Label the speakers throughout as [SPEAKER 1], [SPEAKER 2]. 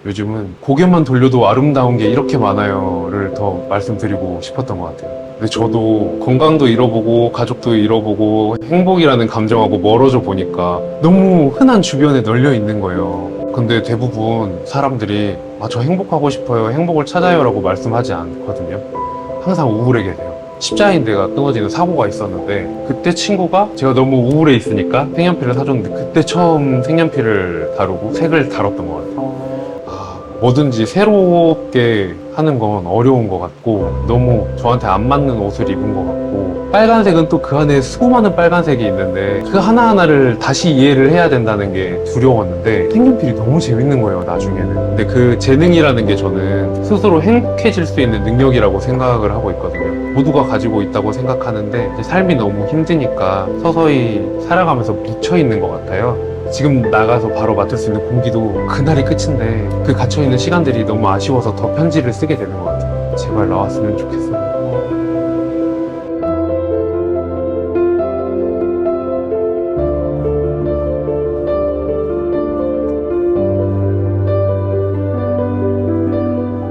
[SPEAKER 1] 요즘은 고개만 돌려도 아름다운 게 이렇게 많아요를 더 말씀드리고 싶었던 것 같아요. 근데 저도 건강도 잃어보고 가족도 잃어보고 행복이라는 감정하고 멀어져 보니까 너무 흔한 주변에 널려 있는 거예요. 근데 대부분 사람들이 저 행복하고 싶어요, 행복을 찾아요 라고 말씀하지 않거든요. 항상 우울해 계세요. 십자인대가 끊어지는 사고가 있었는데 그때 친구가 제가 너무 우울해 있으니까 색연필을 사줬는데 그때 처음 색연필을 다루고 색을 다뤘던 것 같아요. 뭐든지 새롭게 하는 건 어려운 것 같고 너무 저한테 안 맞는 옷을 입은 것 같고 빨간색은 또 그 안에 수많은 빨간색이 있는데 그 하나하나를 다시 이해를 해야 된다는 게 두려웠는데 색연필이 너무 재밌는 거예요 나중에는. 근데 그 재능이라는 게 저는 스스로 행복해질 수 있는 능력이라고 생각을 하고 있거든요. 모두가 가지고 있다고 생각하는데 이제 삶이 너무 힘드니까 서서히 살아가면서 묻혀있는 것 같아요. 지금 나가서 바로 맡을 수 있는 공기도 그날이 끝인데 그 갇혀있는 시간들이 너무 아쉬워서 더 편지를 쓰게 되는 것 같아요. 제발 나왔으면 좋겠어요.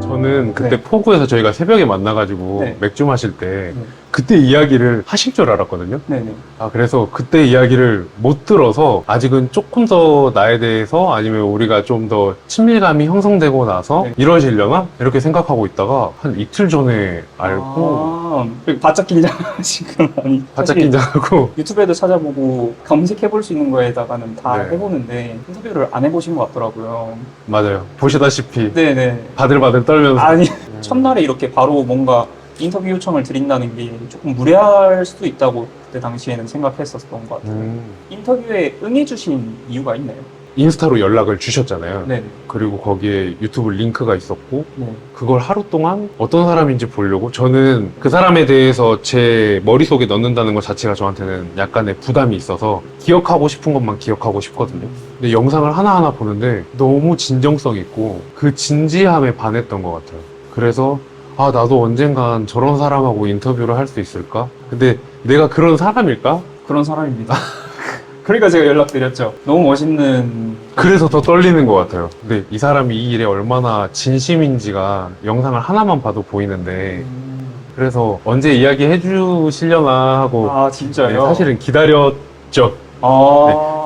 [SPEAKER 1] 저는 그때
[SPEAKER 2] 네.
[SPEAKER 1] 포구에서 저희가 새벽에 만나가지고
[SPEAKER 2] 네.
[SPEAKER 1] 맥주 마실 때 그때 이야기를 하실 줄 알았거든요.
[SPEAKER 2] 네네.
[SPEAKER 1] 그래서 그때 이야기를 못 들어서 아직은 조금 더 나에 대해서 아니면 우리가 좀 더 친밀감이 형성되고 나서
[SPEAKER 2] 네.
[SPEAKER 1] 이러시려나? 이렇게 생각하고 있다가 한 이틀 전에 알고
[SPEAKER 2] 바짝 긴장하시고 많이.
[SPEAKER 1] 바짝
[SPEAKER 2] 사실
[SPEAKER 1] 긴장하고
[SPEAKER 2] 유튜브에도 찾아보고 검색해볼 수 있는 거에다가는 다
[SPEAKER 1] 네.
[SPEAKER 2] 해보는데 인터뷰를 안 해보신 것 같더라고요.
[SPEAKER 1] 맞아요. 보시다시피
[SPEAKER 2] 네네.
[SPEAKER 1] 바들바들 떨면서
[SPEAKER 2] 아니 첫날에 이렇게 바로 뭔가 인터뷰 요청을 드린다는 게 조금 무례할 수도 있다고 그때 당시에는 생각했었던 것 같아요. 인터뷰에 응해주신 이유가 있나요?
[SPEAKER 1] 인스타로 연락을 주셨잖아요.
[SPEAKER 2] 네네.
[SPEAKER 1] 그리고 거기에 유튜브 링크가 있었고
[SPEAKER 2] 네.
[SPEAKER 1] 그걸 하루 동안 어떤 사람인지 보려고 저는 그 사람에 대해서 제 머릿속에 넣는다는 것 자체가 저한테는 약간의 부담이 있어서 기억하고 싶은 것만 기억하고 싶거든요. 근데 영상을 하나하나 보는데 너무 진정성 있고 그 진지함에 반했던 것 같아요. 그래서 나도 언젠간 저런 사람하고 인터뷰를 할 수 있을까? 근데 내가 그런 사람일까?
[SPEAKER 2] 그런 사람입니다. 그러니까 제가 연락드렸죠. 너무 멋있는.
[SPEAKER 1] 그래서 더 떨리는 것 같아요. 근데 이 사람이 이 일에 얼마나 진심인지가 영상을 하나만 봐도 보이는데 그래서 언제 이야기해 주시려나 하고
[SPEAKER 2] 진짜요?
[SPEAKER 1] 네, 사실은 기다렸죠.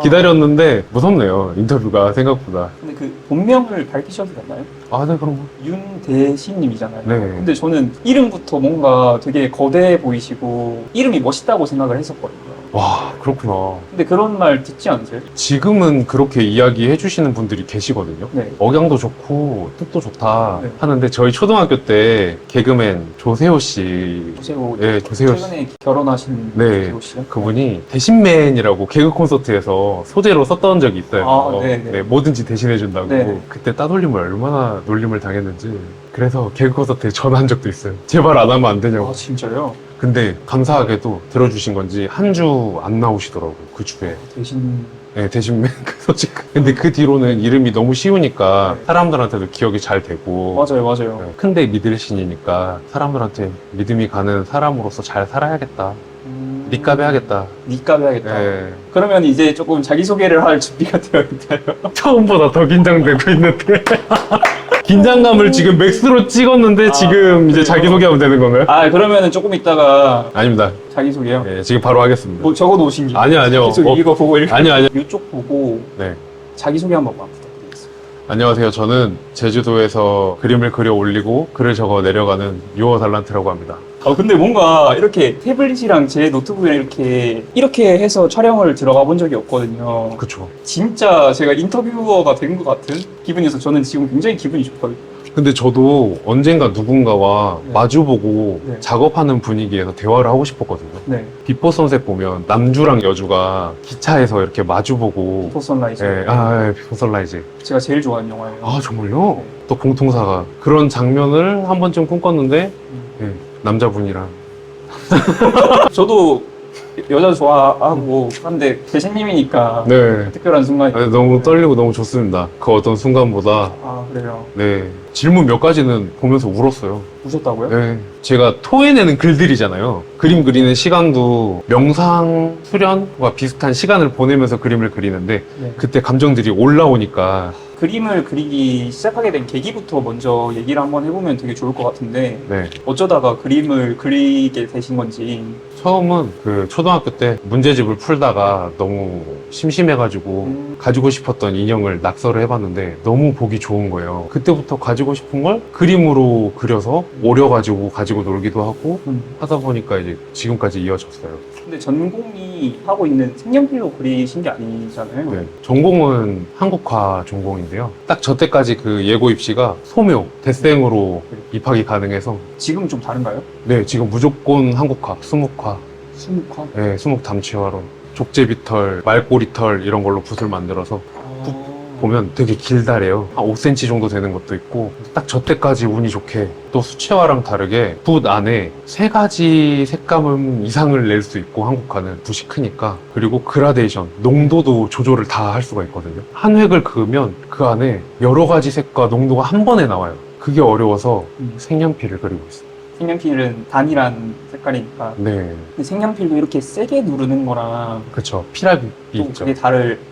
[SPEAKER 1] 기다렸는데 무섭네요. 인터뷰가 생각보다.
[SPEAKER 2] 근데 그 본명을 밝히셔도 되나요?
[SPEAKER 1] 네, 그럼.
[SPEAKER 2] 윤대신님이잖아요.
[SPEAKER 1] 네.
[SPEAKER 2] 근데 저는 이름부터 뭔가 되게 거대해 보이시고 이름이 멋있다고 생각을 했었거든요.
[SPEAKER 1] 와, 그렇구나.
[SPEAKER 2] 근데 그런 말 듣지 않으세요?
[SPEAKER 1] 지금은 그렇게 이야기해 주시는 분들이 계시거든요.
[SPEAKER 2] 네.
[SPEAKER 1] 억양도 좋고 뜻도 좋다
[SPEAKER 2] 네.
[SPEAKER 1] 하는데 저희 초등학교 때 개그맨 조세호 씨,
[SPEAKER 2] 조세호.
[SPEAKER 1] 네, 조세호 씨,
[SPEAKER 2] 최근에 결혼하신
[SPEAKER 1] 네.
[SPEAKER 2] 조세호 씨요?
[SPEAKER 1] 그분이 대신맨이라고 개그 콘서트에서 소재로 썼던 적이 있어요.
[SPEAKER 2] 네.
[SPEAKER 1] 뭐든지 대신해 준다고.
[SPEAKER 2] 네.
[SPEAKER 1] 그때 따돌림을 얼마나 놀림을 당했는지. 그래서 개그 콘서트에 전화한 적도 있어요. 제발 안 하면 안 되냐고.
[SPEAKER 2] 진짜요?
[SPEAKER 1] 근데 감사하게도 들어주신 건지 한 주 안 나오시더라고요. 그 주에.
[SPEAKER 2] 대신.
[SPEAKER 1] 네, 대신맨 그 소식. 근데 그 뒤로는 이름이 너무 쉬우니까
[SPEAKER 2] 네.
[SPEAKER 1] 사람들한테도 기억이 잘 되고.
[SPEAKER 2] 맞아요.
[SPEAKER 1] 네, 큰데 믿을 신이니까 사람들한테 믿음이 가는 사람으로서 잘 살아야겠다. 니값 해야겠다.
[SPEAKER 2] 니값 해야겠다.
[SPEAKER 1] 네.
[SPEAKER 2] 그러면 이제 조금 자기소개를 할 준비가 되어 있나요?
[SPEAKER 1] 처음보다 더 긴장되고 있는데. 긴장감을 지금 맥스로 찍었는데 지금 이제
[SPEAKER 2] 그래요?
[SPEAKER 1] 자기소개하면 되는 건가요?
[SPEAKER 2] 그러면은 조금 이따가
[SPEAKER 1] 아닙니다.
[SPEAKER 2] 자기소개요?
[SPEAKER 1] 네, 지금 바로 하겠습니다.
[SPEAKER 2] 뭐 적어 놓으신 게.
[SPEAKER 1] 아니요.
[SPEAKER 2] 계속 이거 보고 읽
[SPEAKER 1] 아니요.
[SPEAKER 2] 이쪽 보고
[SPEAKER 1] 네.
[SPEAKER 2] 자기소개 한 번만 부탁드리겠습니다.
[SPEAKER 1] 안녕하세요. 저는 제주도에서 그림을 그려 올리고 글을 적어 내려가는 유어 달란트라고 합니다.
[SPEAKER 2] 근데 뭔가 이렇게 태블릿이랑 제 노트북이랑 이렇게 해서 촬영을 들어가 본 적이 없거든요.
[SPEAKER 1] 그쵸.
[SPEAKER 2] 진짜 제가 인터뷰어가 된 것 같은 기분이어서 저는 지금 굉장히 기분이 좋거든요.
[SPEAKER 1] 근데 저도 언젠가 누군가와
[SPEAKER 2] 네.
[SPEAKER 1] 마주보고
[SPEAKER 2] 네.
[SPEAKER 1] 작업하는 분위기에서 대화를 하고 싶었거든요.
[SPEAKER 2] 네.
[SPEAKER 1] 비포 선셋 보면 남주랑 여주가 기차에서 이렇게 마주보고
[SPEAKER 2] 비포 선라이즈.
[SPEAKER 1] 비포 선라이즈.
[SPEAKER 2] 제가 제일 좋아하는 영화예요.
[SPEAKER 1] 정말요?
[SPEAKER 2] 네.
[SPEAKER 1] 또 공통사가 그런 장면을 한 번쯤 꿈꿨는데 남자분이랑
[SPEAKER 2] 저도 여자 좋아하고 한데 대신님이니까
[SPEAKER 1] 네.
[SPEAKER 2] 특별한 순간이.
[SPEAKER 1] 너무 떨리고 너무 좋습니다. 그 어떤 순간보다
[SPEAKER 2] 그래요.
[SPEAKER 1] 네 질문 몇 가지는 보면서 울었어요.
[SPEAKER 2] 우셨다고요?
[SPEAKER 1] 네. 제가 토해내는 글들이잖아요. 그림 그리는 시간도 명상 수련과 비슷한 시간을 보내면서 그림을 그리는데
[SPEAKER 2] 네.
[SPEAKER 1] 그때 감정들이 올라오니까
[SPEAKER 2] 그림을 그리기 시작하게 된 계기부터 먼저 얘기를 한번 해보면 되게 좋을 것 같은데
[SPEAKER 1] 네.
[SPEAKER 2] 어쩌다가 그림을 그리게 되신 건지.
[SPEAKER 1] 처음은 그 초등학교 때 문제집을 풀다가 너무 심심해가지고 가지고 싶었던 인형을 낙서를 해봤는데 너무 보기 좋은 거예요. 그때부터 가지고 싶은 걸 그림으로 그려서 오려가지고 가지고 놀기도 하고 하다 보니까 이제 지금까지 이어졌어요.
[SPEAKER 2] 근데 전공이 하고 있는 색연필로 그리신 게 아니잖아요.
[SPEAKER 1] 네. 전공은 한국화 전공인데요. 딱 저 때까지 그 예고 입시가 소묘, 대생으로 입학이 가능해서
[SPEAKER 2] 지금 좀 다른가요?
[SPEAKER 1] 네, 지금 무조건 한국화, 수묵화,
[SPEAKER 2] 수묵화?
[SPEAKER 1] 네, 수묵 담치화로 족제비털, 말꼬리털 이런 걸로 붓을 만들어서 보면 되게 길다래요. 한 5cm 정도 되는 것도 있고 딱 저 때까지 운이 좋게 또 수채화랑 다르게 붓 안에 3가지 색감 이상을 낼 수 있고 한국화는 붓이 크니까 그리고 그라데이션, 농도도 조절을 다 할 수가 있거든요. 한 획을 그으면 그 안에 여러 가지 색과 농도가 한 번에 나와요. 그게 어려워서 색연필을 그리고 있어요.
[SPEAKER 2] 색연필은 단일한 색깔이니까.
[SPEAKER 1] 네,
[SPEAKER 2] 근데 색연필도 이렇게 세게 누르는 거랑
[SPEAKER 1] 그쵸. 피랍이
[SPEAKER 2] 또
[SPEAKER 1] 있죠.
[SPEAKER 2] 그게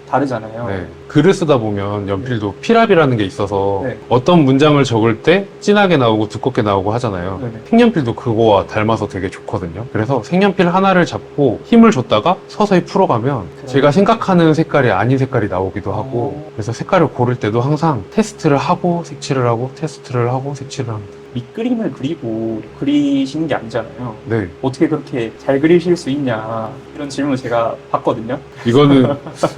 [SPEAKER 2] 다르잖아요.
[SPEAKER 1] 네. 글을 쓰다 보면 연필도 피랍이라는 게 있어서
[SPEAKER 2] 네.
[SPEAKER 1] 어떤 문장을 적을 때 진하게 나오고 두껍게 나오고 하잖아요.
[SPEAKER 2] 네네.
[SPEAKER 1] 색연필도 그거와 닮아서 되게 좋거든요. 그래서 색연필 하나를 잡고 힘을 줬다가 서서히 풀어가면 제가 생각하는 색깔이 아닌 색깔이 나오기도 하고 그래서 색깔을 고를 때도 항상 테스트를 하고 색칠을 하고 테스트를 하고 색칠을 합니다.
[SPEAKER 2] 밑그림을 그리고 그리시는 게 아니잖아요.
[SPEAKER 1] 네.
[SPEAKER 2] 어떻게 그렇게 잘 그리실 수 있냐 이런 질문을 제가 받거든요.
[SPEAKER 1] 이거는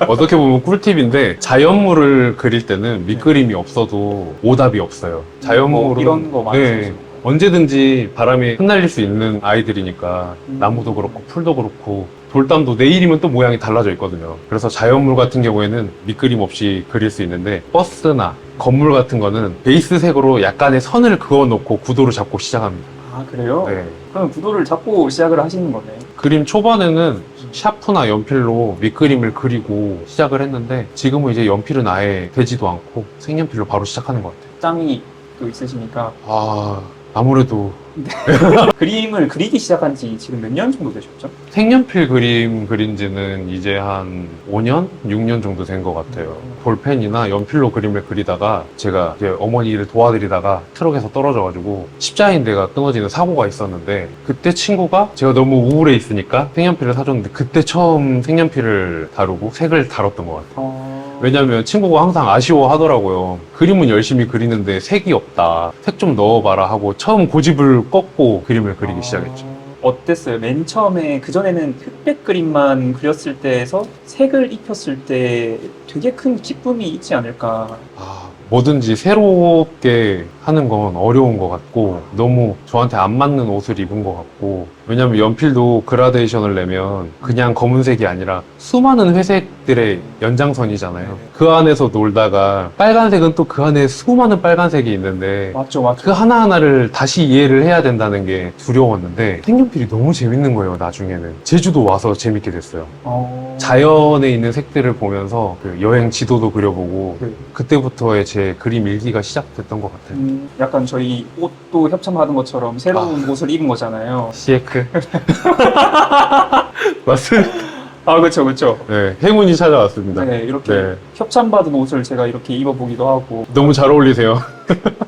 [SPEAKER 1] 어떻게 보면 꿀팁인데 자연물을 그릴 때는 밑그림이 없어도 오답이 없어요. 자연물은
[SPEAKER 2] 뭐 이런 거 많이
[SPEAKER 1] 네, 언제든지 바람에 흩날릴 수 있는 아이들이니까 나무도 그렇고 풀도 그렇고 돌담도 내일이면 또 모양이 달라져 있거든요. 그래서 자연물 같은 경우에는 밑그림 없이 그릴 수 있는데 버스나 건물 같은 거는 베이스색으로 약간의 선을 그어놓고 구도를 잡고 시작합니다.
[SPEAKER 2] 아 그래요?
[SPEAKER 1] 네.
[SPEAKER 2] 그럼 구도를 잡고 시작을 하시는 거네.
[SPEAKER 1] 그림 초반에는 샤프나 연필로 밑그림을 그리고 시작을 했는데 지금은 이제 연필은 아예 되지도 않고 색연필로 바로 시작하는 것 같아요.
[SPEAKER 2] 짬이 또 있으시니까
[SPEAKER 1] 아무래도
[SPEAKER 2] 그림을 그리기 시작한 지 지금 몇 년 정도 되셨죠?
[SPEAKER 1] 색연필 그림 그린 지는 이제 한 5년? 6년 정도 된 것 같아요. 볼펜이나 연필로 그림을 그리다가 제가 이제 어머니를 도와드리다가 트럭에서 떨어져가지고 십자인대가 끊어지는 사고가 있었는데 그때 친구가 제가 너무 우울해 있으니까 색연필을 사줬는데 그때 처음 색연필을 다루고 색을 다뤘던 것 같아요. 왜냐면 친구가 항상 아쉬워하더라고요. 그림은 열심히 그리는데 색이 없다. 색 좀 넣어봐라 하고 처음 고집을 꺾고 그림을 그리기 시작했죠.
[SPEAKER 2] 어땠어요? 맨 처음에 그전에는 흑백 그림만 그렸을 때에서 색을 입혔을 때 되게 큰 기쁨이 있지 않을까.
[SPEAKER 1] 뭐든지 새롭게 하는 건 어려운 것 같고 너무 저한테 안 맞는 옷을 입은 것 같고 왜냐면 연필도 그라데이션을 내면 그냥 검은색이 아니라 수많은 회색들의 연장선이잖아요. 그 안에서 놀다가 빨간색은 또 그 안에 수많은 빨간색이 있는데
[SPEAKER 2] 맞죠.
[SPEAKER 1] 그 하나하나를 다시 이해를 해야 된다는 게 두려웠는데 색연필이 너무 재밌는 거예요. 나중에는 제주도 와서 재밌게 됐어요. 자연에 있는 색들을 보면서 그 여행 지도도 그려보고 그때부터의 제 그림 일기가 시작됐던 것 같아요.
[SPEAKER 2] 약간 저희 옷도 협찬받은 것처럼 새로운 옷을 입은 거잖아요.
[SPEAKER 1] 시에크 맞습니다.
[SPEAKER 2] 그렇죠.
[SPEAKER 1] 네, 행운이 찾아왔습니다.
[SPEAKER 2] 네, 이렇게
[SPEAKER 1] 네.
[SPEAKER 2] 협찬받은 옷을 제가 이렇게 입어보기도 하고.
[SPEAKER 1] 너무 잘 어울리세요.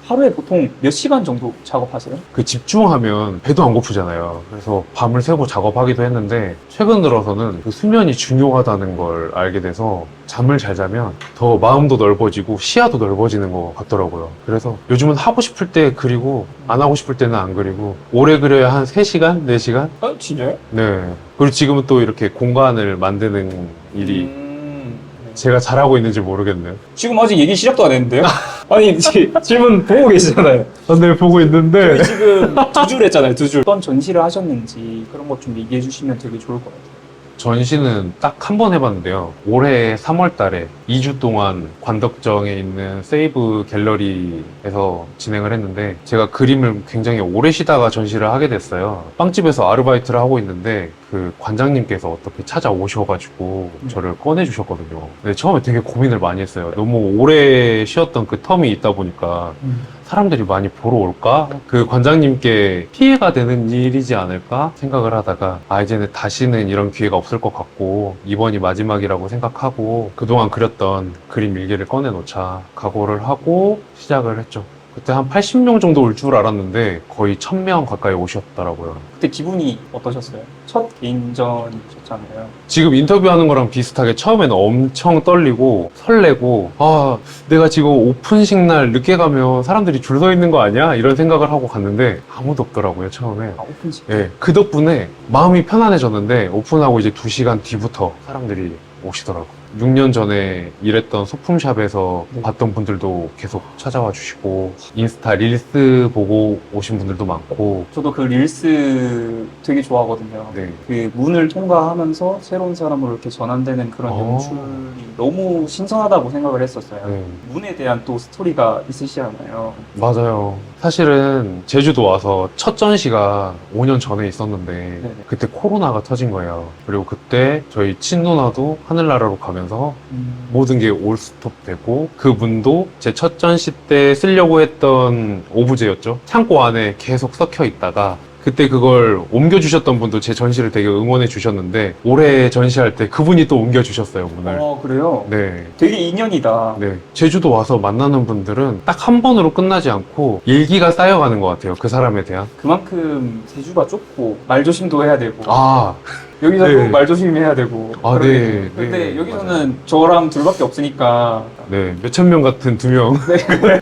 [SPEAKER 2] 하루에 보통 몇 시간 정도 작업하세요?
[SPEAKER 1] 그 집중하면 배도 안 고프잖아요. 그래서 밤을 새고 작업하기도 했는데 최근 들어서는 그 수면이 중요하다는 걸 알게 돼서 잠을 잘 자면 더 마음도 넓어지고 시야도 넓어지는 것 같더라고요. 그래서 요즘은 하고 싶을 때 그리고 안 하고 싶을 때는 안 그리고 오래 그려야 한 3시간? 4시간?
[SPEAKER 2] 진짜요?
[SPEAKER 1] 네. 그리고 지금은 또 이렇게 공간을 만드는 일이 제가 잘하고 있는지 모르겠네요.
[SPEAKER 2] 지금 아직 얘기 시작도 안 했는데요? 아니 질문 보고 계시잖아요.
[SPEAKER 1] 네, 보고 있는데
[SPEAKER 2] 저희 지금 2줄 했잖아요. 2줄. 어떤 전시를 하셨는지 그런 것 좀 얘기해 주시면 되게 좋을 것 같아요.
[SPEAKER 1] 전시는 딱 한 번 해봤는데요. 올해 3월 달에 2주 동안 관덕정에 있는 세이브 갤러리에서 진행을 했는데 제가 그림을 굉장히 오래 쉬다가 전시를 하게 됐어요. 빵집에서 아르바이트를 하고 있는데 그 그 관장님께서 어떻게 찾아오셔가지고 저를 꺼내주셨거든요. 근데 처음에 되게 고민을 많이 했어요. 너무 오래 쉬었던 그 텀이 있다 보니까 사람들이 많이 보러 올까? 그 관장님께 피해가 되는 일이지 않을까? 생각을 하다가 이제는 다시는 이런 기회가 없을 것 같고 이번이 마지막이라고 생각하고 그동안 그렸던 그림 일기를 꺼내놓자 각오를 하고 시작을 했죠. 그때 한 80명 정도 올 줄 알았는데 거의 1000명 가까이 오셨더라고요.
[SPEAKER 2] 그때 기분이 어떠셨어요? 첫 개인전이셨잖아요.
[SPEAKER 1] 지금 인터뷰하는 거랑 비슷하게 처음에는 엄청 떨리고 설레고 내가 지금 오픈식 날 늦게 가면 사람들이 줄 서 있는 거 아니야? 이런 생각을 하고 갔는데 아무도 없더라고요 처음에.
[SPEAKER 2] 오픈식.
[SPEAKER 1] 예, 그 덕분에 마음이 편안해졌는데 오픈하고 이제 2시간 뒤부터 사람들이 오시더라고요. 6년 전에 일했던 소품샵에서
[SPEAKER 2] 네.
[SPEAKER 1] 봤던 분들도 계속 찾아와 주시고 인스타 릴스 보고 오신 분들도 많고.
[SPEAKER 2] 저도 그 릴스 되게 좋아하거든요.
[SPEAKER 1] 네.
[SPEAKER 2] 그 문을 통과하면서 새로운 사람으로 이렇게 전환되는 그런 연출이 너무 신선하다고 생각을 했었어요.
[SPEAKER 1] 네.
[SPEAKER 2] 문에 대한 또 스토리가 있으시잖아요.
[SPEAKER 1] 맞아요. 사실은 제주도 와서 첫 전시가 5년 전에 있었는데
[SPEAKER 2] 네네.
[SPEAKER 1] 그때 코로나가 터진 거예요. 그리고 그때 저희 친누나도 하늘나라로 가면서 모든 게 올스톱되고 그 문도 제 첫 전시 때 쓰려고 했던 오브제였죠. 창고 안에 계속 썩혀 있다가 그때 그걸 옮겨주셨던 분도 제 전시를 되게 응원해 주셨는데 올해 전시할 때 그분이 또 옮겨주셨어요, 문을.
[SPEAKER 2] 그래요?
[SPEAKER 1] 네.
[SPEAKER 2] 되게 인연이다.
[SPEAKER 1] 네. 제주도 와서 만나는 분들은 딱 한 번으로 끝나지 않고 일기가 쌓여가는 것 같아요. 그 사람에 대한.
[SPEAKER 2] 그만큼 제주가 좁고 말조심도 해야 되고 여기서도
[SPEAKER 1] 네.
[SPEAKER 2] 말조심해야 되고
[SPEAKER 1] 네.
[SPEAKER 2] 근데
[SPEAKER 1] 네.
[SPEAKER 2] 여기서는
[SPEAKER 1] 맞아요.
[SPEAKER 2] 저랑 둘밖에 없으니까
[SPEAKER 1] 네. 몇천 명 같은 2명.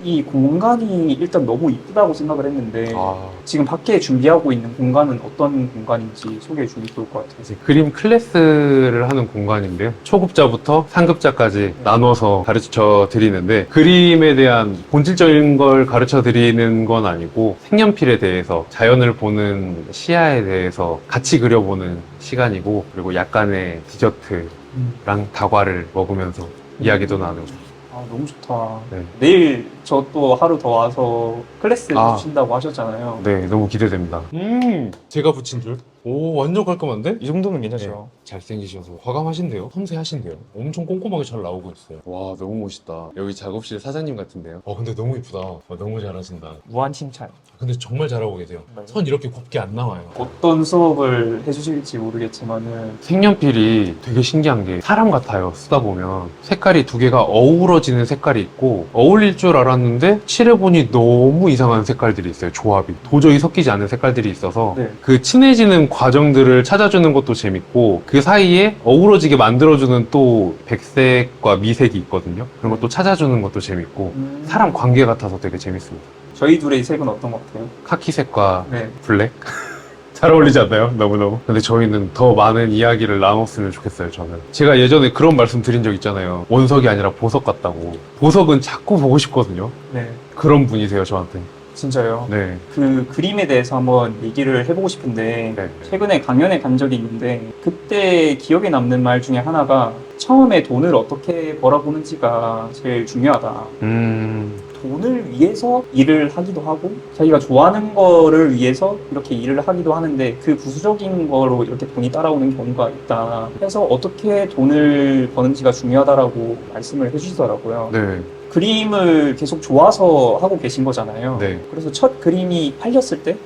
[SPEAKER 2] 이 공간이 일단 너무 이쁘다고 생각을 했는데
[SPEAKER 1] 아.
[SPEAKER 2] 지금 밖에 준비하고 있는 공간은 어떤 공간인지 소개해 주면 좋을 것 같아요.
[SPEAKER 1] 이제 그림 클래스를 하는 공간인데요. 초급자부터 상급자까지 나눠서 가르쳐 드리는데 그림에 대한 본질적인 걸 가르쳐 드리는 건 아니고 색연필에 대해서 자연을 보는 시야에 대해서 같이 그려보는 시간이고 그리고 약간의 디저트랑 다과를 먹으면서 이야기도 나누고.
[SPEAKER 2] 너무 좋다.
[SPEAKER 1] 네.
[SPEAKER 2] 내일 저 또 하루 더 와서 클래스 주신다고 하셨잖아요.
[SPEAKER 1] 네, 너무 기대됩니다. 제가 붙인 줄? 오, 완전 깔끔한데?
[SPEAKER 2] 이 정도면 괜찮죠?
[SPEAKER 1] 잘생기셔서 과감하신데요? 섬세하신데요? 엄청 꼼꼼하게 잘 나오고 있어요. 와, 너무 멋있다. 여기 작업실 사장님 같은데요? 근데 너무 이쁘다. 너무 잘하신다.
[SPEAKER 2] 무한 칭찬.
[SPEAKER 1] 근데 정말 잘하고 계세요. 선 이렇게 곱게 안 나와요.
[SPEAKER 2] 어떤 수업을 해주실지 모르겠지만은
[SPEAKER 1] 색연필이 되게 신기한 게 사람 같아요. 쓰다 보면 색깔이 두 개가 어우러지는 색깔이 있고 어울릴 줄 알았는데 칠해보니 너무 이상한 색깔들이 있어요. 조합이 도저히 섞이지 않는 색깔들이 있어서
[SPEAKER 2] 네.
[SPEAKER 1] 그 친해지는 과정들을 찾아주는 것도 재밌고 그 사이에 어우러지게 만들어주는 또 백색과 미색이 있거든요. 그런 것도 찾아주는 것도 재밌고 사람 관계 같아서 되게 재밌습니다.
[SPEAKER 2] 저희 둘의 색은 어떤 것 같아요?
[SPEAKER 1] 카키색과
[SPEAKER 2] 네.
[SPEAKER 1] 블랙? 잘 어울리지 않나요? 너무너무. 근데 저희는 더 많은 이야기를 나눴으면 좋겠어요, 저는. 제가 예전에 그런 말씀 드린 적 있잖아요. 원석이 아니라 보석 같다고. 보석은 자꾸 보고 싶거든요.
[SPEAKER 2] 네.
[SPEAKER 1] 그런 분이세요, 저한테.
[SPEAKER 2] 진짜요?
[SPEAKER 1] 네.
[SPEAKER 2] 그 그림에 대해서 한번 얘기를 해보고 싶은데
[SPEAKER 1] 네.
[SPEAKER 2] 최근에 강연에 간 적이 있는데 그때 기억에 남는 말 중에 하나가 처음에 돈을 어떻게 벌어보는지가 제일 중요하다. 돈을 위해서 일을 하기도 하고 자기가 좋아하는 거를 위해서 이렇게 일을 하기도 하는데 그 부수적인 거로 이렇게 돈이 따라오는 경우가 있다. 그래서 어떻게 돈을 버는지가 중요하다라고 말씀을 해주시더라고요.
[SPEAKER 1] 네.
[SPEAKER 2] 그림을 계속 좋아서 하고 계신 거잖아요.
[SPEAKER 1] 네.
[SPEAKER 2] 그래서 첫 그림이 팔렸을 때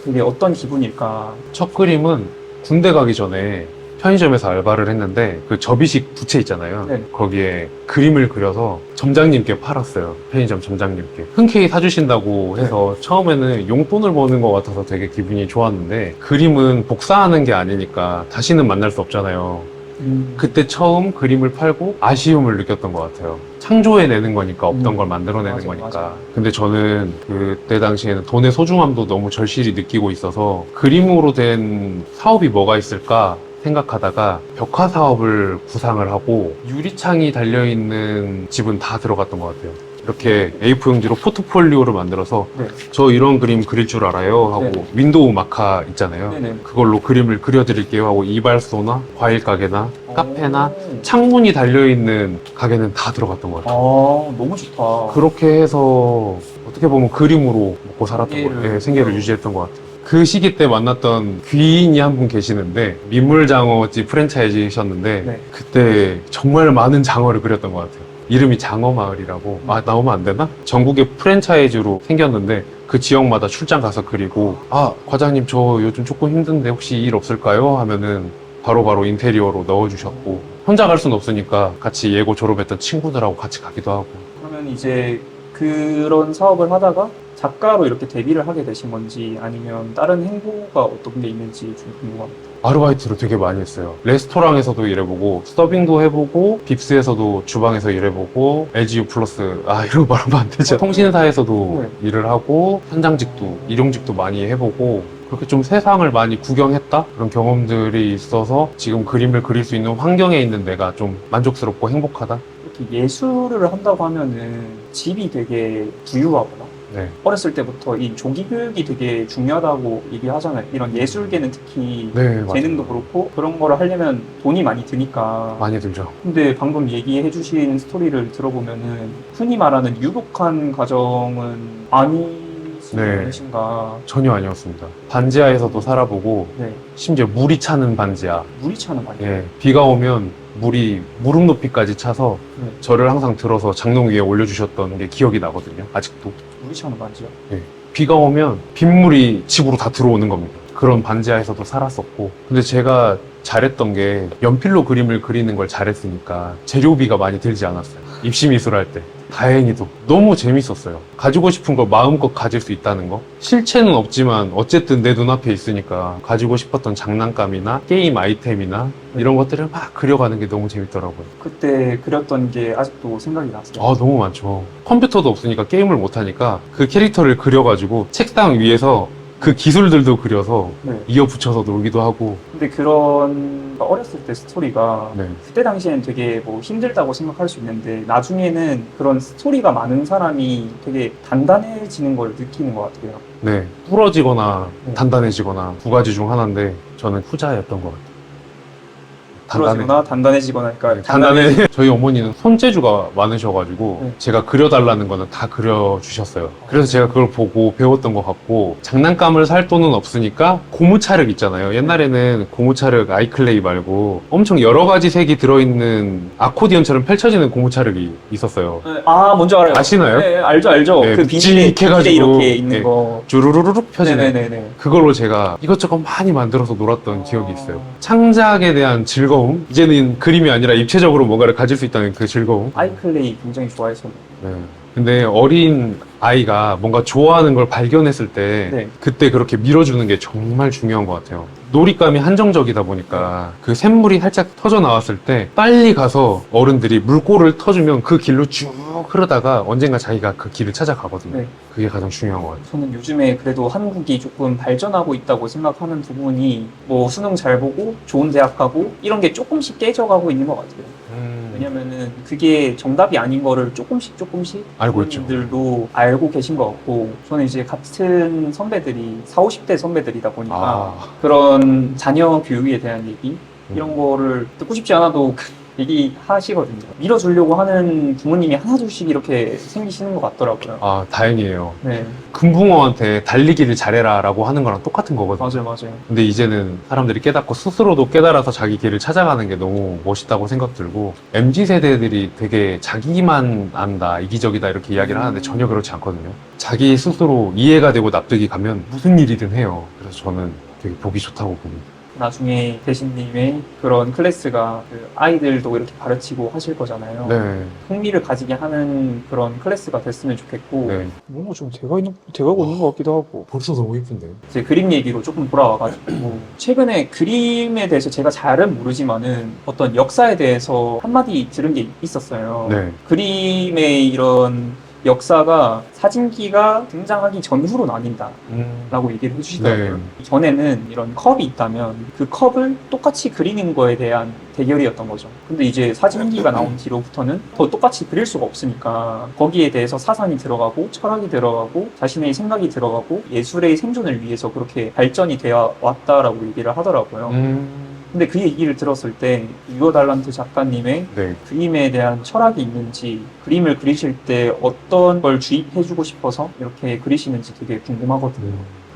[SPEAKER 2] 그게 어떤 기분일까?
[SPEAKER 1] 첫 그림은 군대 가기 전에 편의점에서 알바를 했는데 그 접이식 부채 있잖아요.
[SPEAKER 2] 네.
[SPEAKER 1] 거기에 그림을 그려서 점장님께 팔았어요. 편의점 점장님께. 흔쾌히 사주신다고 해서 처음에는 용돈을 버는 것 같아서 되게 기분이 좋았는데 그림은 복사하는 게 아니니까 다시는 만날 수 없잖아요. 그때 처음 그림을 팔고 아쉬움을 느꼈던 것 같아요. 창조해내는 거니까 없던 걸 만들어내는
[SPEAKER 2] 맞아,
[SPEAKER 1] 거니까.
[SPEAKER 2] 맞아.
[SPEAKER 1] 근데 저는 그때 당시에는 돈의 소중함도 너무 절실히 느끼고 있어서 그림으로 된 사업이 뭐가 있을까 생각하다가 벽화 사업을 구상을 하고 유리창이 달려있는 집은 다 들어갔던 것 같아요. 이렇게 A4 용지로 포트폴리오를 만들어서
[SPEAKER 2] 네.
[SPEAKER 1] 저 이런 그림 그릴 줄 알아요 하고
[SPEAKER 2] 네.
[SPEAKER 1] 윈도우 마카 있잖아요.
[SPEAKER 2] 네네.
[SPEAKER 1] 그걸로 그림을 그려드릴게요 하고 이발소나 과일 가게나 카페나
[SPEAKER 2] 오.
[SPEAKER 1] 창문이 달려있는 가게는 다 들어갔던 것 같아요.
[SPEAKER 2] 너무 좋다.
[SPEAKER 1] 그렇게 해서 어떻게 보면 그림으로 먹고 살았던 것 같아요.
[SPEAKER 2] 생계를.
[SPEAKER 1] 네, 생계를 유지했던 것 같아요. 그 시기 때 만났던 귀인이 한 분 계시는데 민물장어집 프랜차이즈셨는데
[SPEAKER 2] 네.
[SPEAKER 1] 그때 정말 많은 장어를 그렸던 것 같아요. 이름이 장어마을이라고. 아, 나오면 안 되나? 전국에 프랜차이즈로 생겼는데 그 지역마다 출장 가서 그리고, 아, 과장님 저 요즘 조금 힘든데 혹시 일 없을까요? 하면은 바로바로 인테리어로 넣어주셨고, 혼자 갈 순 없으니까 같이 예고 졸업했던 친구들하고 같이 가기도 하고.
[SPEAKER 2] 그러면 이제 그런 사업을 하다가 작가로 이렇게 데뷔를 하게 되신 건지 아니면 다른 행보가 어떤 게 있는지 좀 궁금합니다.
[SPEAKER 1] 아르바이트를 되게 많이 했어요. 레스토랑에서도 일해보고, 서빙도 해보고, 빕스에서도 주방에서 일해보고, LGU 플러스, 아, 이런 거 말하면 안 되죠. 통신사에서도 일을 하고, 현장직도, 일용직도 많이 해보고, 그렇게 좀 세상을 많이 구경했다? 그런 경험들이 있어서 지금 그림을 그릴 수 있는 환경에 있는 내가 좀 만족스럽고 행복하다?
[SPEAKER 2] 이렇게 예술을 한다고 하면은 집이 되게 부유하거나
[SPEAKER 1] 네.
[SPEAKER 2] 어렸을 때부터 이 조기 교육이 되게 중요하다고 얘기하잖아요. 이런 예술계는 특히
[SPEAKER 1] 네, 맞아요.
[SPEAKER 2] 재능도 그렇고 그런 거를 하려면 돈이 많이 드니까.
[SPEAKER 1] 많이 들죠.
[SPEAKER 2] 근데 방금 얘기해 주신 스토리를 들어보면은 흔히 말하는 유복한 가정은 아니신
[SPEAKER 1] 네.
[SPEAKER 2] 않으신가.
[SPEAKER 1] 전혀 아니었습니다. 반지하에서도 살아보고,
[SPEAKER 2] 네.
[SPEAKER 1] 심지어 물이 차는 반지하.
[SPEAKER 2] 물이 차는 말이에요.
[SPEAKER 1] 예, 비가 오면 물이 무릎 높이까지 차서
[SPEAKER 2] 네.
[SPEAKER 1] 저를 항상 들어서 장롱 위에 올려주셨던 게 기억이 나거든요. 아직도.
[SPEAKER 2] 물이 차는 반지요.
[SPEAKER 1] 비가 오면 빗물이 집으로 다 들어오는 겁니다. 그런 반지하에서도 살았었고. 근데 제가 잘했던 게 연필로 그림을 그리는 걸 잘했으니까 재료비가 많이 들지 않았어요. 입시 미술 할 때. 다행히도. 너무 재밌었어요. 가지고 싶은 걸 마음껏 가질 수 있다는 거. 실체는 없지만 어쨌든 내 눈앞에 있으니까 가지고 싶었던 장난감이나 게임 아이템이나 이런 것들을 막 그려가는 게 너무 재밌더라고요.
[SPEAKER 2] 그때 그렸던 게 아직도 생각이 나세요?
[SPEAKER 1] 아, 너무 많죠. 컴퓨터도 없으니까 게임을 못하니까 그 캐릭터를 그려가지고 책상 위에서 그 기술들도 그려서
[SPEAKER 2] 네.
[SPEAKER 1] 이어 붙여서 놀기도 하고.
[SPEAKER 2] 근데 그런 어렸을 때 스토리가
[SPEAKER 1] 네.
[SPEAKER 2] 그때 당시에는 되게 뭐 힘들다고 생각할 수 있는데 나중에는 그런 스토리가 많은 사람이 되게 단단해지는 걸 느끼는 것 같아요.
[SPEAKER 1] 네. 부러지거나
[SPEAKER 2] 네.
[SPEAKER 1] 단단해지거나 두 가지 중 하나인데 저는 후자였던 것 같아요.
[SPEAKER 2] 부러지거나 단단해지거나 그러니까
[SPEAKER 1] 단단해. 저희 어머니는 손재주가 많으셔가지고
[SPEAKER 2] 네.
[SPEAKER 1] 제가 그려달라는 거는 다 그려주셨어요. 그래서 제가 그걸 보고 배웠던 것 같고, 장난감을 살 돈은 없으니까 고무차륵 있잖아요. 옛날에는 고무차륵 아이클레이 말고 엄청 여러 가지 색이 들어있는 아코디언처럼 펼쳐지는 고무차륵이 있었어요.
[SPEAKER 2] 아, 뭔지 알아요.
[SPEAKER 1] 아시나요?
[SPEAKER 2] 네, 알죠.
[SPEAKER 1] 네,
[SPEAKER 2] 그 비닐에
[SPEAKER 1] 묵직해가지고,
[SPEAKER 2] 이렇게 있는
[SPEAKER 1] 네.
[SPEAKER 2] 거.
[SPEAKER 1] 주르르륵 펴지는.
[SPEAKER 2] 네네네.
[SPEAKER 1] 그걸로 제가 이것저것 많이 만들어서 놀았던 기억이 있어요. 창작에 대한 즐거움? 이제는 그림이 아니라 입체적으로 뭔가를 가질 수 있다는 그 즐거움?
[SPEAKER 2] 아이클레이 굉장히 좋아했었는데.
[SPEAKER 1] 네. 근데 어린 아이가 뭔가 좋아하는 걸 발견했을 때
[SPEAKER 2] 네.
[SPEAKER 1] 그때 그렇게 밀어주는 게 정말 중요한 것 같아요. 놀잇감이 한정적이다 보니까 그 샘물이 살짝 터져 나왔을 때 빨리 가서 어른들이 물꼬를 터주면 그 길로 쭉 흐르다가 언젠가 자기가 그 길을 찾아가거든요.
[SPEAKER 2] 네.
[SPEAKER 1] 그게 가장 중요한 것 같아요.
[SPEAKER 2] 저는 요즘에 그래도 한국이 조금 발전하고 있다고 생각하는 부분이 뭐 수능 잘 보고 좋은 대학 가고 이런 게 조금씩 깨져가고 있는 것 같아요. 왜냐면은 그게 정답이 아닌 거를 조금씩
[SPEAKER 1] 알고 있죠.
[SPEAKER 2] 부모님들도 알고 계신 것 같고, 저는 이제 같은 선배들이 40, 50대 선배들이다 보니까
[SPEAKER 1] 아,
[SPEAKER 2] 그런 자녀 교육에 대한 얘기 이런 거를 듣고 싶지 않아도 얘기하시거든요. 밀어주려고 하는 부모님이 하나둘씩 이렇게 생기시는 것 같더라고요.
[SPEAKER 1] 아, 다행이에요.
[SPEAKER 2] 네,
[SPEAKER 1] 금붕어한테 달리기를 잘해라 라고 하는 거랑 똑같은 거거든요.
[SPEAKER 2] 맞아요.
[SPEAKER 1] 근데 이제는 사람들이 깨닫고 스스로도 깨달아서 자기 길을 찾아가는 게 너무 멋있다고 생각 들고, MZ세대들이 되게 자기만 안다, 이기적이다 이렇게 이야기를 하는데 전혀 그렇지 않거든요. 자기 스스로 이해가 되고 납득이 가면 무슨 일이든 해요. 그래서 저는 되게 보기 좋다고 봅니다.
[SPEAKER 2] 나중에 대신님의 그런 클래스가 그 아이들도 이렇게 가르치고 하실 거잖아요.
[SPEAKER 1] 네.
[SPEAKER 2] 흥미를 가지게 하는 그런 클래스가 됐으면 좋겠고,
[SPEAKER 1] 네.
[SPEAKER 2] 뭔가 좀 돼가고 있는 것 같기도 하고.
[SPEAKER 1] 벌써 너무 이쁜데요?
[SPEAKER 2] 제 그림 얘기로 조금 돌아와가지고 최근에 그림에 대해서 제가 잘은 모르지만은 어떤 역사에 대해서 한마디 들은 게 있었어요.
[SPEAKER 1] 네.
[SPEAKER 2] 그림의 이런 역사가 사진기가 등장하기 전후로 나뉜다 라고 얘기를 해주시더라고요.
[SPEAKER 1] 네.
[SPEAKER 2] 전에는 이런 컵이 있다면 그 컵을 똑같이 그리는 거에 대한 대결이었던 거죠. 근데 이제 사진기가 나온 뒤로부터는 더 똑같이 그릴 수가 없으니까 거기에 대해서 사상이 들어가고 철학이 들어가고 자신의 생각이 들어가고 예술의 생존을 위해서 그렇게 발전이 되어 왔다라고 얘기를 하더라고요. 근데 그 얘기를 들었을 때 유어 달란트 작가님의
[SPEAKER 1] 네.
[SPEAKER 2] 그림에 대한 철학이 있는지, 그림을 그리실 때 어떤 걸 주입해주고 싶어서 이렇게 그리시는지 되게 궁금하거든요.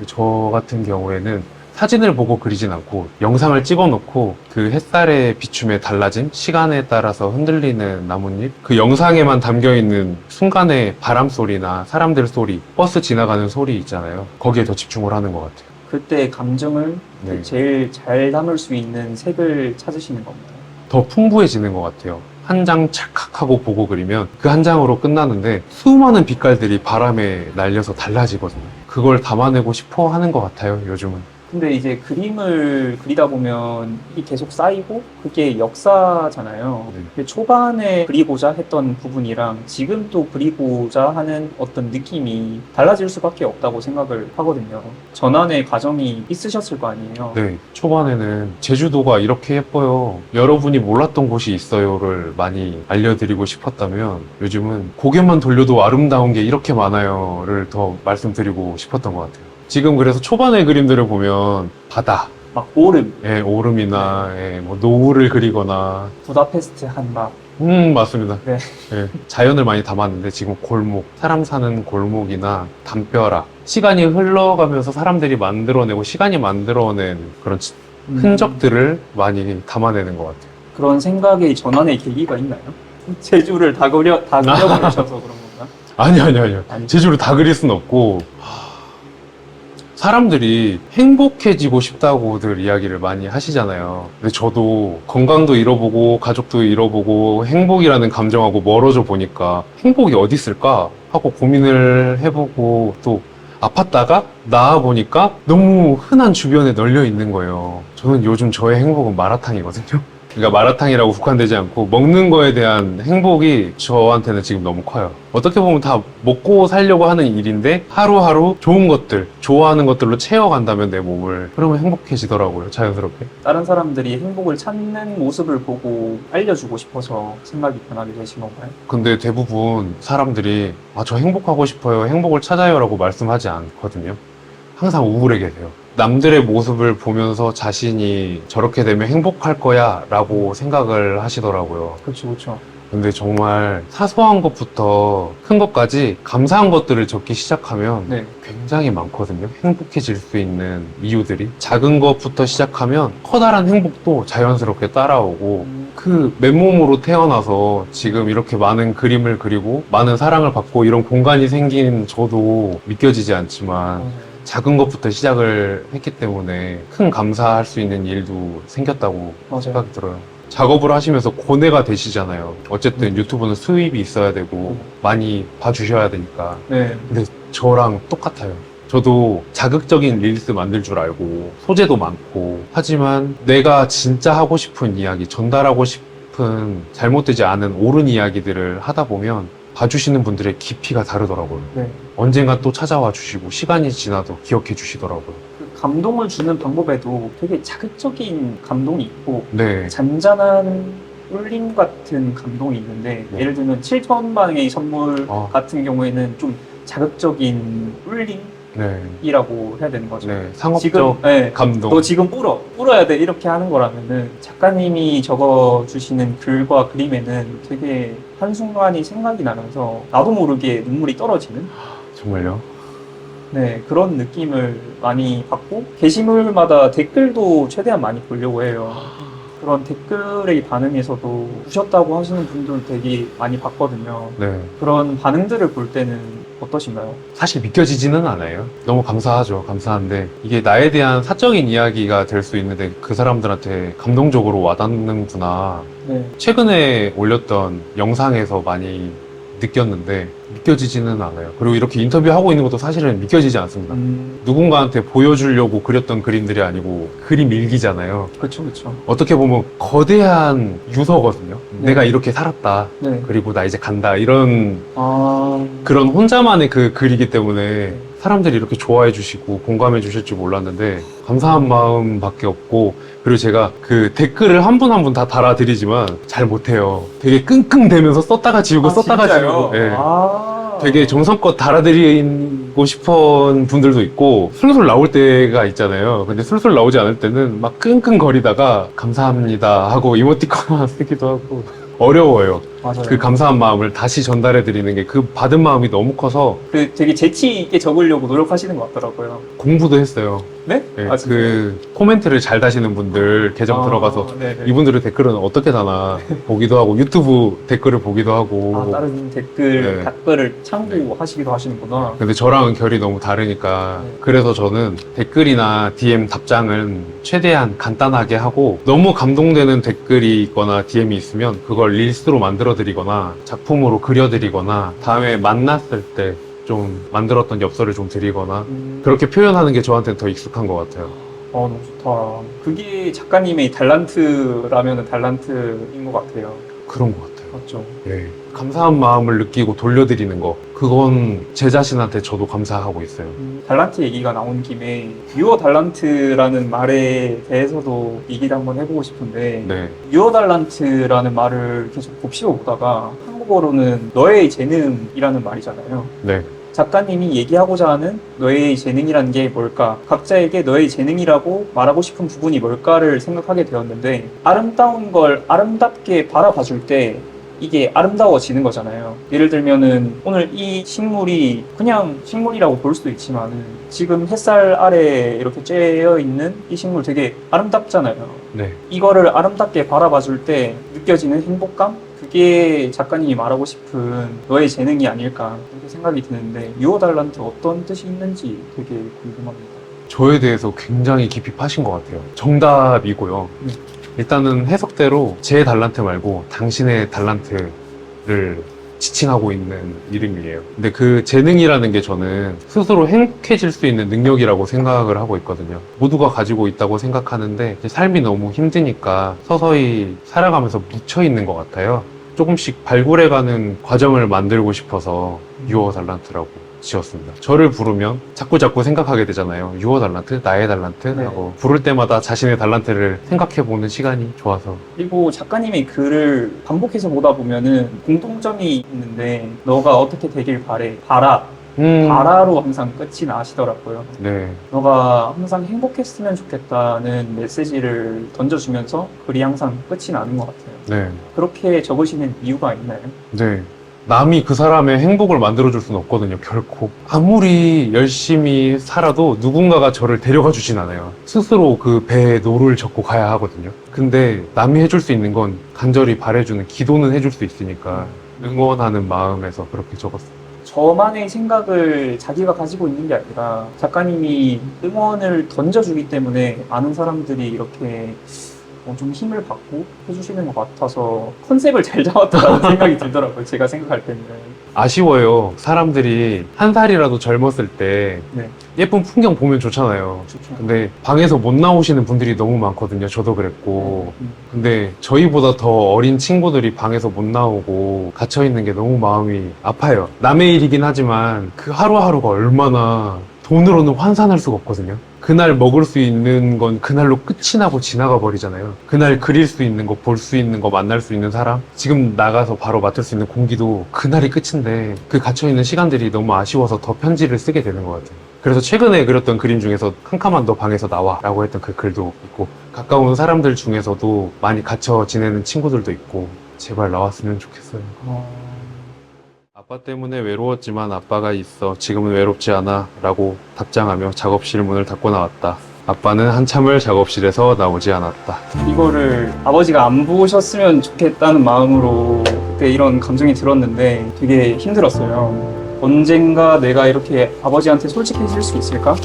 [SPEAKER 1] 저 같은 경우에는 사진을 보고 그리진 않고 영상을 찍어 놓고 그 햇살의 비춤에 달라짐, 시간에 따라서 흔들리는 나뭇잎, 그 영상에만 담겨 있는 순간의 바람 소리나 사람들 소리, 버스 지나가는 소리 있잖아요. 거기에 더 집중을 하는 것 같아요.
[SPEAKER 2] 그때 감정을
[SPEAKER 1] 네.
[SPEAKER 2] 제일 잘 담을 수 있는 색을 찾으시는 겁니다.
[SPEAKER 1] 더 풍부해지는 것 같아요. 한 장 찰칵하고 보고 그리면 그 한 장으로 끝나는데 수많은 빛깔들이 바람에 날려서 달라지거든요. 그걸 담아내고 싶어 하는 것 같아요, 요즘은.
[SPEAKER 2] 근데 이제 그림을 그리다 보면 이게 계속 쌓이고 그게 역사잖아요.
[SPEAKER 1] 네.
[SPEAKER 2] 근데 초반에 그리고자 했던 부분이랑 지금 또 그리고자 하는 어떤 느낌이 달라질 수밖에 없다고 생각을 하거든요. 전환의 과정이 있으셨을 거 아니에요.
[SPEAKER 1] 네, 초반에는 제주도가 이렇게 예뻐요. 여러분이 몰랐던 곳이 있어요를 많이 알려드리고 싶었다면 요즘은 고개만 돌려도 아름다운 게 이렇게 많아요를 더 말씀드리고 싶었던 것 같아요. 지금 그래서 초반의 그림들을 보면 바다,
[SPEAKER 2] 막 오름,
[SPEAKER 1] 오름이나 뭐 노을을 그리거나
[SPEAKER 2] 부다페스트 한낮,
[SPEAKER 1] 맞습니다.
[SPEAKER 2] 네.
[SPEAKER 1] 자연을 많이 담았는데 지금 골목, 사람 사는 골목이나 담벼락, 시간이 흘러가면서 사람들이 만들어내고 시간이 만들어낸 그런 흔적들을 많이 담아내는 것 같아요.
[SPEAKER 2] 그런 생각의 전환의 계기가 있나요? 제주를 다 그려버리셔서 그런 건가?
[SPEAKER 1] 아니요.
[SPEAKER 2] 아니.
[SPEAKER 1] 제주를 다 그릴 순 없고 사람들이 행복해지고 싶다고들 이야기를 많이 하시잖아요. 근데 저도 건강도 잃어보고 가족도 잃어보고 행복이라는 감정하고 멀어져 보니까 행복이 어디 있을까 하고 고민을 해보고 또 아팠다가 나아 보니까 너무 흔한 주변에 널려 있는 거예요. 저는 요즘 저의 행복은 마라탕이거든요. 그러니까 마라탕이라고 국한되지 않고 먹는 거에 대한 행복이 저한테는 지금 너무 커요. 어떻게 보면 다 먹고 살려고 하는 일인데 하루하루 좋은 것들, 좋아하는 것들로 채워간다면 내 몸을 그러면 행복해지더라고요, 자연스럽게.
[SPEAKER 2] 다른 사람들이 행복을 찾는 모습을 보고 알려주고 싶어서 생각이 변하게 되신 건가요?
[SPEAKER 1] 근데 대부분 사람들이 저 행복하고 싶어요, 행복을 찾아요 라고 말씀하지 않거든요. 항상 우울해 계세요. 남들의 모습을 보면서 자신이 저렇게 되면 행복할 거야 라고 생각을 하시더라고요.
[SPEAKER 2] 그렇죠.
[SPEAKER 1] 근데 정말 사소한 것부터 큰 것까지 감사한 것들을 적기 시작하면
[SPEAKER 2] 네.
[SPEAKER 1] 굉장히 많거든요. 행복해질 수 있는 이유들이. 작은 것부터 시작하면 커다란 행복도 자연스럽게 따라오고 그 맨몸으로 태어나서 지금 이렇게 많은 그림을 그리고 많은 사랑을 받고 이런 공간이 생긴 저도 믿겨지지 않지만 작은 것부터 시작을 했기 때문에 큰 감사할 수 있는 일도 생겼다고
[SPEAKER 2] 맞아요.
[SPEAKER 1] 생각이 들어요. 작업을 하시면서 고뇌가 되시잖아요. 어쨌든 유튜브는 수입이 있어야 되고 많이 봐주셔야 되니까.
[SPEAKER 2] 네.
[SPEAKER 1] 근데 저랑 똑같아요. 저도 자극적인 릴스 만들 줄 알고 소재도 많고 하지만 내가 진짜 하고 싶은 이야기, 전달하고 싶은 잘못되지 않은 옳은 이야기들을 하다 보면 봐주시는 분들의 깊이가 다르더라고요.
[SPEAKER 2] 네.
[SPEAKER 1] 언젠가 또 찾아와 주시고 시간이 지나도 기억해 주시더라고요.
[SPEAKER 2] 그 감동을 주는 방법에도 되게 자극적인 감동이 있고
[SPEAKER 1] 네.
[SPEAKER 2] 잔잔한 울림 같은 감동이 있는데
[SPEAKER 1] 네.
[SPEAKER 2] 예를 들면 7천방의 선물
[SPEAKER 1] 아.
[SPEAKER 2] 같은 경우에는 좀 자극적인 울림이라고
[SPEAKER 1] 네.
[SPEAKER 2] 해야 되는 거죠.
[SPEAKER 1] 네. 상업적
[SPEAKER 2] 지금 네.
[SPEAKER 1] 감동.
[SPEAKER 2] 너 지금 울어야 돼 이렇게 하는 거라면은 작가님이 적어주시는 글과 그림에는 되게 한순간이 생각이 나면서 나도 모르게 눈물이 떨어지는
[SPEAKER 1] 정말요?
[SPEAKER 2] 네, 그런 느낌을 많이 받고 게시물마다 댓글도 최대한 많이 보려고 해요. 그런 댓글의 반응에서도 우셨다고 하시는 분들 되게 많이 봤거든요.
[SPEAKER 1] 네.
[SPEAKER 2] 그런 반응들을 볼 때는 어떠신가요?
[SPEAKER 1] 사실 믿겨지지는 않아요. 너무 감사하죠. 감사한데 이게 나에 대한 사적인 이야기가 될 수 있는데 그 사람들한테 감동적으로 와닿는구나.
[SPEAKER 2] 네,
[SPEAKER 1] 최근에 올렸던 영상에서 많이 느꼈는데 믿겨지지는 않아요. 그리고 이렇게 인터뷰하고 있는 것도 사실은 믿겨지지 않습니다. 누군가한테 보여주려고 그렸던 그림들이 아니고 그림 일기잖아요.
[SPEAKER 2] 그렇죠.
[SPEAKER 1] 어떻게 보면 거대한 유서거든요.
[SPEAKER 2] 네.
[SPEAKER 1] 내가 이렇게 살았다.
[SPEAKER 2] 네.
[SPEAKER 1] 그리고 나 이제 간다. 이런
[SPEAKER 2] 아,
[SPEAKER 1] 그런 혼자만의 그 글이기 때문에 사람들이 이렇게 좋아해 주시고 공감해 주실 줄 몰랐는데 감사한 마음밖에 없고 그리고 제가 그 댓글을 한 분 한 분 다 달아드리지만 잘 못해요. 되게 끙끙대면서 썼다가 지우고 썼다가
[SPEAKER 2] 진짜요?
[SPEAKER 1] 지우고 예.
[SPEAKER 2] 아,
[SPEAKER 1] 되게 정성껏 달아드리고 싶은 분들도 있고 술술 나올 때가 있잖아요. 근데 술술 나오지 않을 때는 막 끙끙거리다가 감사합니다 하고 이모티콘 쓰기도 하고 어려워요.
[SPEAKER 2] 맞아요.
[SPEAKER 1] 그 감사한 마음을 다시 전달해 드리는 게 그 받은 마음이 너무 커서
[SPEAKER 2] 그 되게 재치 있게 적으려고 노력하시는 것 같더라고요.
[SPEAKER 1] 공부도 했어요.
[SPEAKER 2] 네?
[SPEAKER 1] 네,
[SPEAKER 2] 아, 진짜요?
[SPEAKER 1] 그 코멘트를 잘 다시는 분들 계정 들어가서
[SPEAKER 2] 네네.
[SPEAKER 1] 이분들의 댓글은 어떻게 다나 보기도 하고 유튜브 댓글을 보기도 하고
[SPEAKER 2] 다른 댓글,
[SPEAKER 1] 네.
[SPEAKER 2] 답글을 참고하시기도 하시는구나.
[SPEAKER 1] 근데 저랑은 결이 너무 다르니까
[SPEAKER 2] 네.
[SPEAKER 1] 그래서 저는 댓글이나 DM 답장은 최대한 간단하게 하고 너무 감동되는 댓글이 있거나 DM이 있으면 그걸 릴스로 만들어 드리거나 작품으로 그려 드리거나 다음에 만났을 때 좀 만들었던 엽서를 좀 드리거나 그렇게 표현하는 게 저한테는 더 익숙한 것 같아요.
[SPEAKER 2] 너무 좋다. 그게 작가님의 달란트라면 달란트인 것 같아요.
[SPEAKER 1] 그런 것 같아요.
[SPEAKER 2] 맞죠?
[SPEAKER 1] 네. 감사한 마음을 느끼고 돌려드리는 거 그건 제 자신한테 저도 감사하고 있어요.
[SPEAKER 2] 달란트 얘기가 나온 김에 유어 달란트라는 말에 대해서도 얘기를 한번 해보고 싶은데
[SPEAKER 1] 네.
[SPEAKER 2] 유어 달란트라는 말을 계속 곱씹어 보다가 한국어로는 너의 재능이라는 말이잖아요.
[SPEAKER 1] 네.
[SPEAKER 2] 작가님이 얘기하고자 하는 너의 재능이라는 게 뭘까? 각자에게 너의 재능이라고 말하고 싶은 부분이 뭘까를 생각하게 되었는데 아름다운 걸 아름답게 바라봐 줄 때 이게 아름다워지는 거잖아요. 예를 들면은 오늘 이 식물이 그냥 식물이라고 볼 수도 있지만은 지금 햇살 아래 이렇게 쬐어 있는 이 식물 되게 아름답잖아요.
[SPEAKER 1] 네.
[SPEAKER 2] 이거를 아름답게 바라봐 줄 때 느껴지는 행복감? 그게 작가님이 말하고 싶은 너의 재능이 아닐까 이렇게 생각이 드는데 유어 달란트 어떤 뜻이 있는지 되게 궁금합니다.
[SPEAKER 1] 저에 대해서 굉장히 깊이 파신 것 같아요. 정답이고요.
[SPEAKER 2] 네.
[SPEAKER 1] 일단은 해석대로 제 달란트 말고 당신의 달란트를 지칭하고 있는 이름이에요. 근데 그 재능이라는 게 저는 스스로 행복해질 수 있는 능력이라고 생각을 하고 있거든요. 모두가 가지고 있다고 생각하는데 이제 삶이 너무 힘드니까 서서히 살아가면서 묻혀 있는 것 같아요. 조금씩 발굴해가는 과정을 만들고 싶어서 유어 달란트라고 지었습니다. 저를 부르면 자꾸 생각하게 되잖아요. 유어 달란트? 나의 달란트?
[SPEAKER 2] 네.
[SPEAKER 1] 하고 부를 때마다 자신의 달란트를 생각해보는 시간이 좋아서
[SPEAKER 2] 그리고 작가님의 글을 반복해서 보다 보면은 공통점이 있는데 너가 어떻게 되길 바래 바라로 항상 끝이 나시더라고요.
[SPEAKER 1] 네.
[SPEAKER 2] 너가 항상 행복했으면 좋겠다는 메시지를 던져주면서 글이 항상 끝이 나는 것 같아요.
[SPEAKER 1] 네.
[SPEAKER 2] 그렇게 적으시는 이유가 있나요?
[SPEAKER 1] 네. 남이 그 사람의 행복을 만들어줄 수는 없거든요, 결코. 아무리 열심히 살아도 누군가가 저를 데려가 주진 않아요. 스스로 그 배에 노를 젓고 가야 하거든요. 근데 남이 해줄 수 있는 건 간절히 바래주는 기도는 해줄 수 있으니까 응원하는 마음에서 그렇게 적었어요.
[SPEAKER 2] 저만의 생각을 자기가 가지고 있는 게 아니라 작가님이 응원을 던져주기 때문에 많은 사람들이 이렇게 좀 힘을 받고 해주시는 것 같아서 컨셉을 잘 잡았다는 생각이 들더라고요. 제가 생각할 때는.
[SPEAKER 1] 아쉬워요. 사람들이 한 살이라도 젊었을 때
[SPEAKER 2] 네.
[SPEAKER 1] 예쁜 풍경 보면 좋잖아요.
[SPEAKER 2] 좋죠.
[SPEAKER 1] 근데 방에서 못 나오시는 분들이 너무 많거든요. 저도 그랬고. 근데 저희보다 더 어린 친구들이 방에서 못 나오고 갇혀있는 게 너무 마음이 아파요. 남의 일이긴 하지만 그 하루하루가 얼마나 돈으로는 환산할 수가 없거든요. 그날 먹을 수 있는 건 그날로 끝이 나고 지나가 버리잖아요. 그날 그릴 수 있는 거, 볼 수 있는 거, 만날 수 있는 사람, 지금 나가서 바로 맡을 수 있는 공기도 그날이 끝인데 그 갇혀있는 시간들이 너무 아쉬워서 더 편지를 쓰게 되는 것 같아요. 그래서 최근에 그렸던 그림 중에서 캄캄한 너 방에서 나와 라고 했던 그 글도 있고 가까운 사람들 중에서도 많이 갇혀 지내는 친구들도 있고 제발 나왔으면 좋겠어요. 아빠 때문에 외로웠지만 아빠가 있어 지금은 외롭지 않아 라고 답장하며 작업실 문을 닫고 나왔다. 아빠는 한참을 작업실에서 나오지 않았다.
[SPEAKER 2] 이거를 아버지가 안 보셨으면 좋겠다는 마음으로 그때 이런 감정이 들었는데 되게 힘들었어요. 언젠가 내가 이렇게 아버지한테 솔직해질 수 있을까?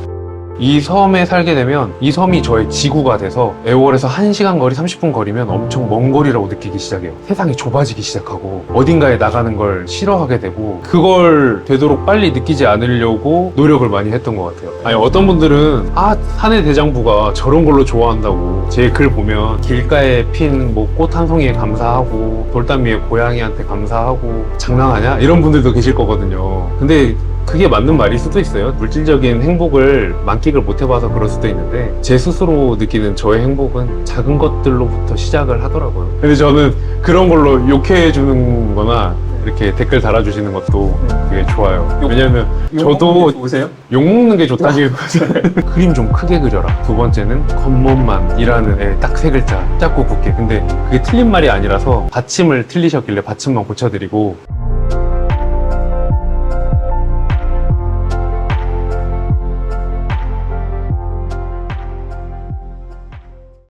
[SPEAKER 1] 이 섬에 살게 되면 이 섬이 저의 지구가 돼서 애월에서 1시간 거리, 30분 거리면 엄청 먼 거리라고 느끼기 시작해요. 세상이 좁아지기 시작하고 어딘가에 나가는 걸 싫어하게 되고 그걸 되도록 빨리 느끼지 않으려고 노력을 많이 했던 것 같아요. 아니 어떤 분들은 사내 대장부가 저런 걸로 좋아한다고 제 글 보면 길가에 핀 뭐 꽃 한 송이에 감사하고 돌담 위에 고양이한테 감사하고 장난하냐? 이런 분들도 계실 거거든요. 근데 그게 맞는 말일 수도 있어요. 물질적인 행복을 만끽을 못 해봐서 그럴 수도 있는데 제 스스로 느끼는 저의 행복은 작은 것들로부터 시작을 하더라고요. 근데 저는 그런 걸로 욕해 주는 거나 이렇게 댓글 달아주시는 것도
[SPEAKER 2] 네.
[SPEAKER 1] 되게 좋아요. 왜냐면
[SPEAKER 2] 저도
[SPEAKER 1] 저도
[SPEAKER 2] 보세요.
[SPEAKER 1] 욕먹는 게 좋다기보다는 그림 좀 크게 그려라. 두 번째는 겉멋만이라는 딱 세 글자 짧고 굵게. 근데 그게 틀린 말이 아니라서 받침을 틀리셨길래 받침만 고쳐드리고